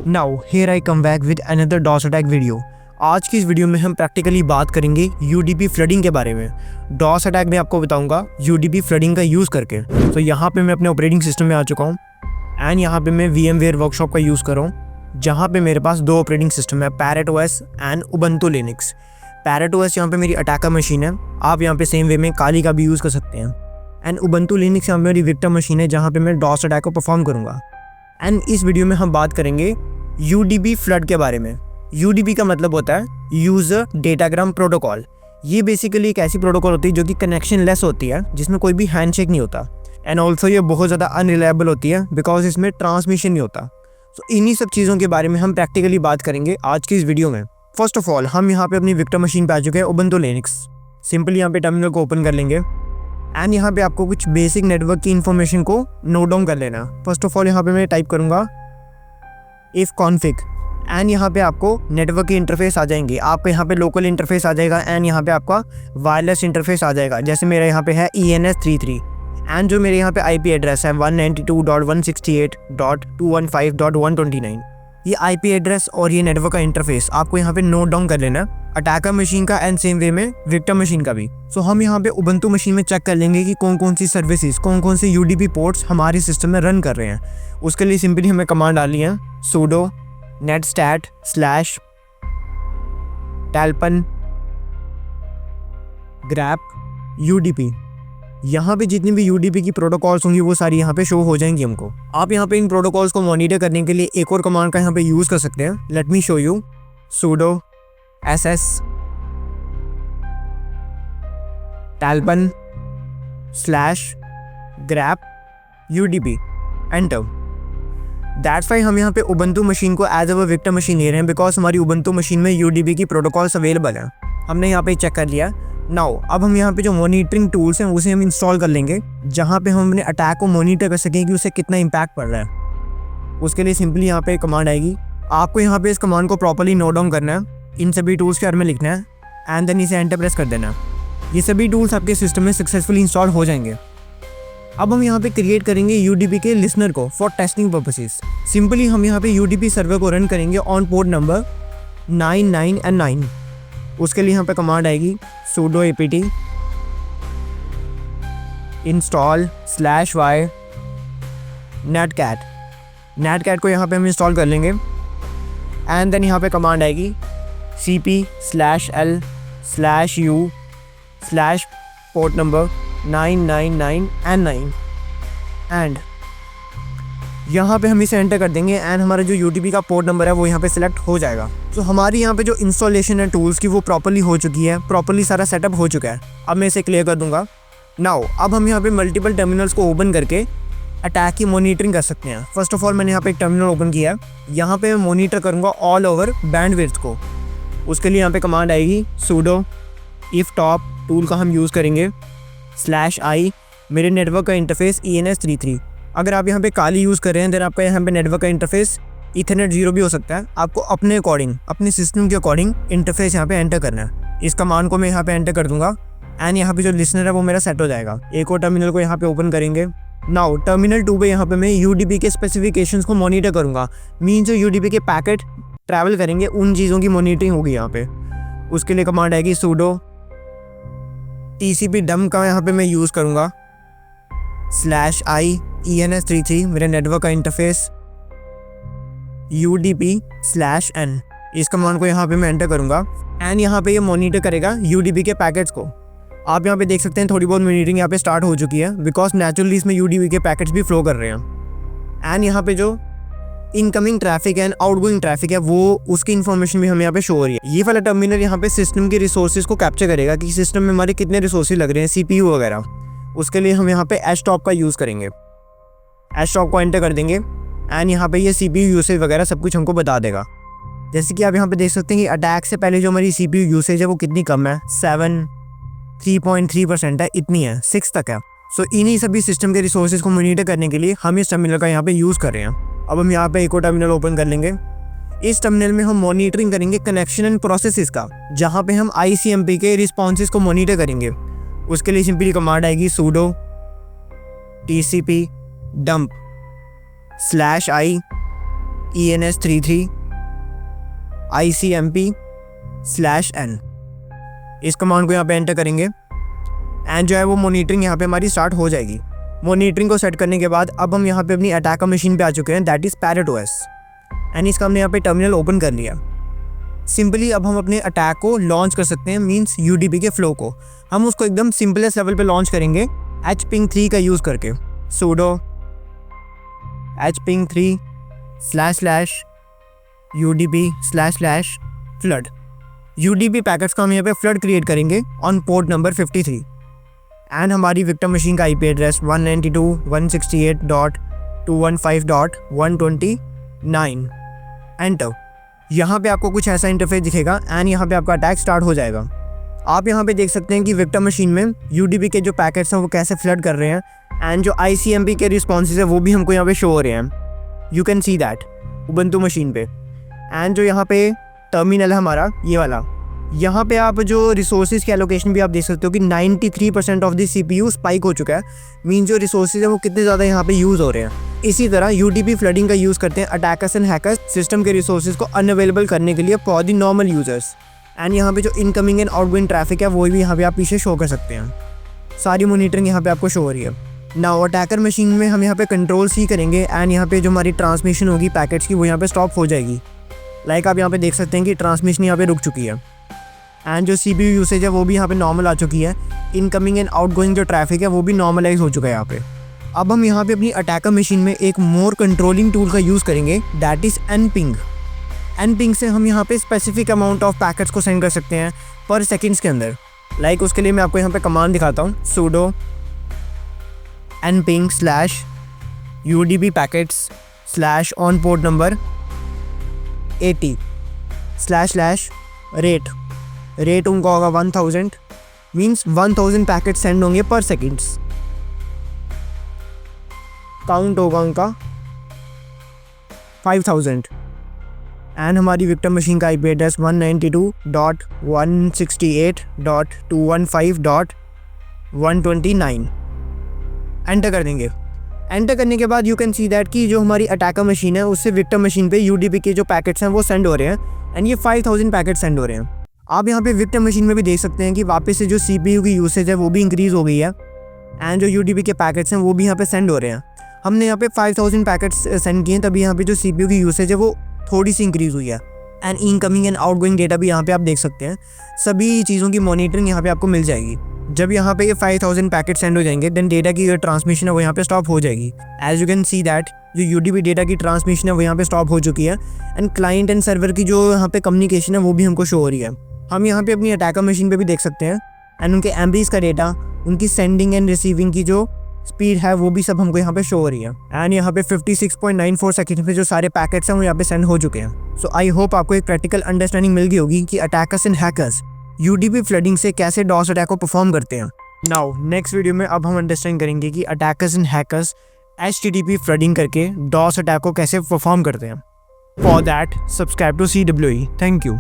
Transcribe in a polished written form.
Now here I come back with another DoS attack video. आज की इस video में हम प्रैक्टिकली बात करेंगे यूडीपी फ्लडिंग के बारे में। डॉस अटैक में आपको बताऊंगा यूडीपी फ्लडिंग का यूज़ करके। तो यहाँ पे मैं अपने ऑपरेटिंग सिस्टम में आ चुका हूँ एंड यहाँ पे मैं VMware वर्कशॉप का यूज़ कर रहा हूँ, जहाँ पे मेरे पास दो ऑपरेटिंग सिस्टम है, parrot OS and Ubuntu Linux. Parrot OS यहाँ पे मेरी अटैकर मशीन है, आप यहाँ पे सेम वे में काली का भी यूज़ कर सकते हैं। एंड उबंटू लिनक्स यहाँ पे मेरी विक्टिम मशीन है, जहाँ पे मैं डॉस अटैक को परफॉर्म करूँगा। एंड इस वीडियो में हम बात करेंगे यूडीपी फ्लड के बारे में। यूडीपी का मतलब होता है यूज़र डेटाग्राम प्रोटोकॉल। ये बेसिकली एक ऐसी प्रोटोकॉल होती है जो कि कनेक्शन लेस होती है, जिसमें कोई भी हैंडशेक नहीं होता। एंड ऑल्सो ये बहुत ज़्यादा अनरिलायबल होती है बिकॉज इसमें ट्रांसमिशन नहीं होता। तो इन्हीं सब चीज़ों के बारे में हम प्रैक्टिकली बात करेंगे आज की इस वीडियो में। फर्स्ट ऑफ ऑल हम यहाँ पे अपनी विक्टिम मशीन पे आ चुके हैं, उबंटू लिनक्स। सिंपली यहाँ पे टर्मिनल को ओपन कर लेंगे एंड यहाँ पे आपको कुछ बेसिक नेटवर्क की इन्फॉर्मेशन को नोट डाउन कर लेना। फर्स्ट ऑफ ऑल यहाँ पे मैं टाइप करूँगा इफ कॉन्फिग एंड यहाँ पे आपको नेटवर्क की इंटरफेस आ जाएंगे। आपको यहाँ पे लोकल इंटरफेस आ जाएगा एंड यहाँ पे आपका वायरलेस इंटरफेस आ जाएगा। जैसे मेरा यहाँ पे है ENS33 एंड जो मेरे यहाँ पे IP एड्रेस है 192.168.215.129। ये IP एड्रेस और ये नेटवर्क का इंटरफेस आपको यहाँ पे नोट डाउन कर लेना, अटैकर मशीन का एंड सेम वे में विक्टिम मशीन का भी। सो हम यहाँ पे उबंटू मशीन में चेक कर लेंगे कि कौन कौन सी सर्विसेज, कौन कौन से UDP पोर्ट्स हमारे सिस्टम में रन कर रहे हैं। उसके लिए सिंपली हमें कमांड डालनी है sudo netstat/talpon grep UDP। यहाँ पे जितनी भी UDP की प्रोटोकॉल्स होंगी वो सारी यहाँ पे शो हो जाएंगी हमको। आप यहाँ पे इन प्रोटोकॉल्स को मॉनिटर करने के लिए एक और कमांड का यहाँ पे यूज़ कर सकते हैं। Let me show you. sudo ss talpon/grep UDP enter. That's why हम यहाँ पे उबंटू मशीन को एज अ विक्टिम मशीन ले रहे हैं बिकॉज हमारी उबंटू मशीन में UDP की प्रोटोकॉल्स अवेलेबल हैं। हमने यहाँ पे चेक कर लिया। नाउ अब हम यहाँ पे जो मॉनिटरिंग टूल्स हैं उसे हम इंस्टॉल कर लेंगे, जहाँ पे हम अपने अटैक को मॉनिटर कर सकें कि उसे कितना इम्पैक्ट पड़ रहा है। उसके लिए सिंपली यहाँ पे कमांड आएगी। आपको यहाँ पे इस कमांड को प्रॉपर्ली नोट डाउन करना है, इन सभी टूल्स के बारे में लिखना है एंड देन इसे एंटर प्रेस कर देना। ये सभी टूल्स आपके सिस्टम में सक्सेसफुली इंस्टॉल हो जाएंगे। अब हम यहाँ पे क्रिएट करेंगे UDP के लिसनर को फॉर टेस्टिंग पर्पसेस। सिंपली हम यहाँ पे UDP सर्वर को रन करेंगे ऑन पोर्ट नंबर 99 and 9। उसके लिए यहाँ पे कमांड आएगी sudo apt install/y netcat को यहाँ पे हम इंस्टॉल कर लेंगे एंड देन यहाँ पे कमांड आएगी cp/l/u/पोर्ट नंबर 999 and 9 एंड यहाँ पे हम इसे एंटर कर देंगे एंड हमारा जो UDP का पोर्ट नंबर है वो यहाँ पे सिलेक्ट हो जाएगा। तो हमारी यहाँ पे जो इंस्टॉलेशन है टूल्स की वो प्रॉपर्ली हो चुकी है, प्रॉपर्ली सारा सेटअप हो चुका है। अब मैं इसे क्लियर कर दूंगा। नाउ अब हम यहाँ पे मल्टीपल टर्मिनल्स को ओपन करके अटैक की मॉनिटरिंग कर सकते हैं। फर्स्ट ऑफ ऑल मैंने यहाँ पे एक टर्मिनल ओपन किया है, यहाँ पे मैं मॉनिटर करूँगा ऑल ओवर बैंडविड्थ को। उसके लिए यहाँ पे कमांड आएगी sudo if top टूल का हम यूज़ करेंगे /i। मेरे नेटवर्क का इंटरफेस ENS33। अगर आप यहाँ पे काली यूज़ कर रहे हैं देन आपका यहाँ पे नेटवर्क का इंटरफेस Ethernet 0 भी हो सकता है। आपको अपने अकॉर्डिंग, अपने सिस्टम के अकॉर्डिंग इंटरफेस यहाँ पे एंटर करना है। इस कमांड को मैं यहाँ पे एंटर कर दूंगा एंड यहाँ पे जो लिसनर है वो मेरा सेट हो जाएगा। एक और टर्मिनल को यहाँ पे ओपन करेंगे। नाउ टर्मिनल 2 पे यहाँ पे मैं UDP के स्पेसिफिकेशंस को मॉनिटर करूँगा। मीन जो UDP के पैकेट ट्रैवल करेंगे उन चीज़ों की मॉनिटरिंग होगी यहाँ पे। उसके लिए कमांड आएगी sudo TCP dump का यहाँ पे मैं यूज़ करूँगा /i ENS33 मेरे नेटवर्क का इंटरफेस UDP/n। इस कमांड को यहाँ पे मैं एंटर करूँगा एंड यहाँ पे ये मॉनिटर करेगा UDP के पैकेट्स को। आप यहाँ पे देख सकते हैं थोड़ी बहुत मॉनिटरिंग यहाँ पे स्टार्ट हो चुकी है बिकॉज नेचुरली इसमें UDP के पैकेट्स भी फ्लो कर रहे हैं। एंड यहाँ पे जो incoming traffic and outgoing traffic है वो उसकी इन्फॉर्मेशन भी हमें यहाँ पे शो हो रही है। ये वाला टर्मिनल यहाँ पे सिस्टम के रिसोर्सेज को कैप्चर करेगा कि सिस्टम में हमारे कितने रिसोर्सेज लग रहे हैं, CPU वगैरह। उसके लिए हम यहाँ पे htop का यूज़ करेंगे। htop को एंटर कर देंगे एंड यहाँ पे ये CPU यूसेज वगैरह सब कुछ हमको बता देगा। जैसे कि आप यहाँ पे देख सकते हैं कि अटैक से पहले जो हमारी CPU यूसेज है वो कितनी कम है, 3.3% है, इतनी है, 6 तक है। सो इन्हीं सभी सिस्टम के रिसोर्सेज को मॉनिटर करने के लिए हम इस टर्मिनल का यहाँ पे यूज़ कर रहे हैं। अब हम यहाँ पे एक और टर्मिनल ओपन कर लेंगे। इस टर्मिनल में हम मॉनिटरिंग करेंगे कनेक्शन एंड प्रोसेसेस का, जहाँ पे हम ICMP के रिस्पॉन्सेज को मॉनिटर करेंगे। उसके लिए सिंपली कमांड आएगी sudo TCP dump /i ENS33 ICMP/N। इस कमांड को यहाँ पे एंटर करेंगे एंड जो है वो मॉनिटरिंग यहाँ पे हमारी स्टार्ट हो जाएगी। मॉनिटरिंग को सेट करने के बाद अब हम यहाँ पे अपनी अटैकर मशीन पे आ चुके हैं, that is parrot OS। And इसका हमने यहाँ पे टर्मिनल ओपन कर लिया। सिंपली अब हम अपने अटैक को लॉन्च कर सकते हैं, मींस UDP के फ्लो को। हम उसको एकदम सिंपलेस्ट लेवल पे लॉन्च करेंगे hping3 का यूज़ करके। sudo hping3//udp//flood। UDP पैकेट्स का हम यहाँ पे फ्लड क्रिएट करेंगे ऑन पोर्ट नंबर 53 एंड हमारी विक्टिम मशीन का IP एड्रेस 192.168.215.129। एंटर। यहाँ पे आपको कुछ ऐसा इंटरफेस दिखेगा एंड यहाँ पे आपका अटैक स्टार्ट हो जाएगा। आप यहाँ पे देख सकते हैं कि विक्टिम मशीन में UDP के जो पैकेट्स हैं वो कैसे फ्लड कर रहे हैं एंड जो ICMP के रिस्पॉन्सेज है वो भी हमको यहाँ पे शो हो रहे हैं। You can see that Ubuntu machine पे। एंड जो यहाँ पे टर्मिनल है हमारा ये वाला, यहाँ पे आप जो रिसोर्सेज की एलोकेशन भी आप देख सकते हो कि 93% ऑफ द CPU स्पाइक हो चुका है। मीन जो रिसोर्सेज है वो कितने ज़्यादा यहाँ पे यूज़ हो रहे हैं। इसी तरह UDP फ्लडिंग का यूज़ करते हैं अटैकर्स एंड हैकर्स सिस्टम के रिसोर्सेज को अनअवेलेबल करने के लिए for the normal users. And यहाँ पे जो इनकमिंग एंड आउटगोइंग ट्रैफिक है वो भी यहाँ पे आप पीछे शो कर सकते हैं। सारी मॉनिटरिंग यहाँ पे आपको शो हो रही है। नाउ अटैकर मशीन में हम यहाँ पे कंट्रोल C करेंगे एंड यहाँ पे जो हमारी ट्रांसमिशन होगी पैकेट्स की वो यहाँ पे स्टॉप हो जाएगी। लाइक आप यहाँ पे देख सकते हैं कि ट्रांसमिशन यहाँ पे रुक चुकी है एंड जो CPU यूसेज है वो भी यहाँ पे नॉर्मल आ चुकी है। इनकमिंग एंड आउटगोइंग जो ट्रैफिक है वो भी नॉर्मलाइज हो चुका है यहाँ पे। अब हम यहाँ पे अपनी अटैकर मशीन में एक मोर कंट्रोलिंग टूल का यूज़ करेंगे, दैट इज़ nping। nping से हम यहाँ पे स्पेसिफिक अमाउंट ऑफ पैकेट्स को सेंड कर सकते हैं पर सेकेंड्स के अंदर। लाइक उसके लिए मैं आपको यहाँ पे कमांड दिखाता हूँ, sudo nping/udp packets/on port number 80//rate। Rate उनका होगा 1000, मीन्स 1000 पैकेट सेंड होंगे पर सेकेंड्स। काउंट होगा उनका 5000 एंड हमारी विक्टिम मशीन का IP एड्रेस 192.168.215.129। एंटर कर देंगे। एंटर करने के बाद यू कैन सी दैट कि जो हमारी अटैकर मशीन है उससे विक्टिम मशीन पे UDP के जो पैकेट्स हैं वो सेंड हो रहे हैं एंड ये 5000 पैकेट सेंड हो रहे हैं। आप यहाँ पे विक्टिम मशीन में भी देख सकते हैं कि वापस से जो CPU की यूसेज है वो भी इंक्रीज़ हो गई है एंड जो UDP के पैकेट्स हैं वो भी यहाँ पे सेंड हो रहे हैं। हमने यहाँ पे 5000 पैकेट्स सेंड किए हैं, तभी यहाँ पे जो CPU की यूसेज है वो थोड़ी सी इंक्रीज़ हुई है। And incoming and outgoing data भी यहाँ पे आप देख सकते हैं। सभी चीज़ों की मॉनिटरिंग यहाँ पे आपको मिल जाएगी। जब यहाँ पे ये 5000 पैकेट सेंड हो जाएंगे देन डेटा की जो ट्रांसमिशन है वो यहाँ पे स्टॉप हो जाएगी। As you can see that जो UDP डेटा की ट्रांसमिशन है वो यहाँ पे स्टॉप हो चुकी है एंड क्लाइंट एंड सर्वर की जो यहाँ पे कम्युनिकेशन है वो भी हमको शो हो रही है। हम यहाँ पे अपनी अटैकर मशीन पे भी देख सकते हैं एंड उनके एमबीज का डेटा, उनकी सेंडिंग एंड रिसीविंग की जो स्पीड है वो भी सब हमको यहाँ पे शो हो रही है। एंड यहाँ पे 56.94 सेकंड में जो सारे पैकेट्स हैं वो यहाँ पे सेंड हो चुके हैं। सो आई होप आपको एक प्रैक्टिकल अंडरस्टैंडिंग मिल गई होगी कि attackers and hackers UDP flooding से कैसे डॉस अटैक को परफॉर्म करते हैं। नाउ नेक्स्ट वीडियो में अब हम अंडरस्टैंड करेंगे कि attackers and hackers HTTP flooding करके डॉस अटैक को कैसे परफॉर्म करते हैं। For that subscribe to CWE। Thank you.